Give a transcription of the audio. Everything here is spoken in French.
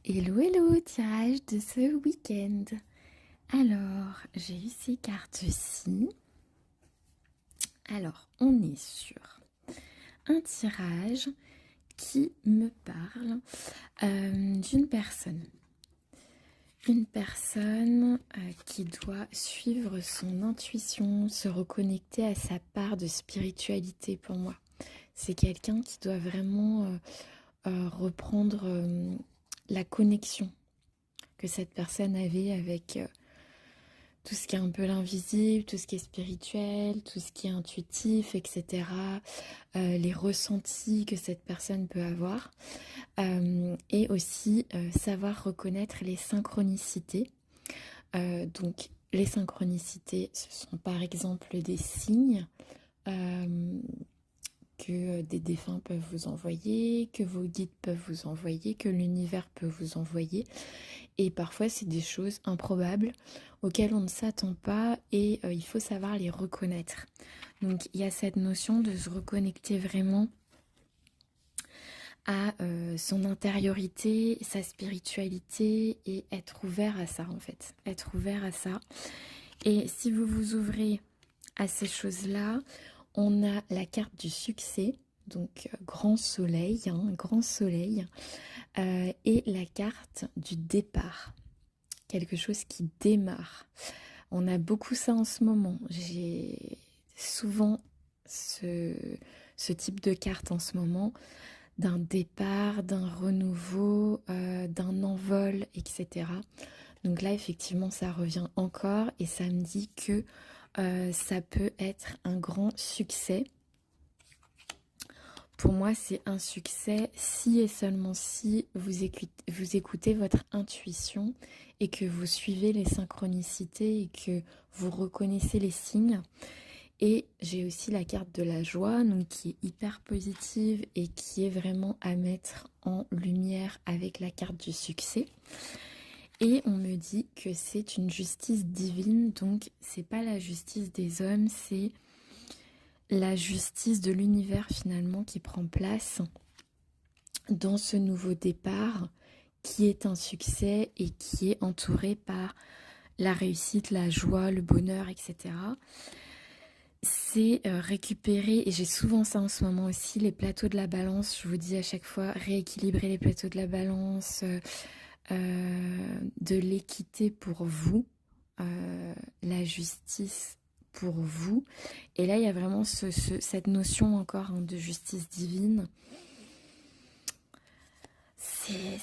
Hello, hello, tirage de ce week-end. Alors, j'ai eu ces cartes-ci. Alors, on est sur un tirage qui me parle d'une personne. Une personne qui doit suivre son intuition, se reconnecter à sa part de spiritualité pour moi. C'est quelqu'un qui doit vraiment reprendre la connexion que cette personne avait avec tout ce qui est un peu l'invisible, tout ce qui est spirituel, tout ce qui est intuitif, etc. Les ressentis que cette personne peut avoir. Et aussi savoir reconnaître les synchronicités. Donc les synchronicités, ce sont par exemple des signes que des défunts peuvent vous envoyer, que vos guides peuvent vous envoyer, que l'univers peut vous envoyer. Et parfois, c'est des choses improbables auxquelles on ne s'attend pas et il faut savoir les reconnaître. Donc, il y a cette notion de se reconnecter vraiment à son intériorité, sa spiritualité et être ouvert à ça en fait. Être ouvert à ça. Et si vous vous ouvrez à ces choses-là, on a la carte du succès, donc grand soleil, grand soleil, et la carte du départ, quelque chose qui démarre. On a beaucoup ça en ce moment. J'ai souvent ce type de carte en ce moment, d'un départ, d'un renouveau, d'un envol, etc. Donc là, effectivement, ça revient encore et ça me dit que ça peut être un grand succès. Pour moi, c'est un succès si et seulement si vous écoutez votre intuition et que vous suivez les synchronicités et que vous reconnaissez les signes. Et j'ai aussi la carte de la joie, donc qui est hyper positive et qui est vraiment à mettre en lumière avec la carte du succès. Et on me dit que c'est une justice divine, donc c'est pas la justice des hommes, c'est la justice de l'univers finalement qui prend place dans ce nouveau départ qui est un succès et qui est entouré par la réussite, la joie, le bonheur, etc. C'est récupérer, et j'ai souvent ça en ce moment aussi, les plateaux de la balance. Je vous dis à chaque fois, rééquilibrer les plateaux de la balance, de l'équité pour vous, la justice pour vous. Et là, il y a vraiment cette notion encore de justice divine. C'est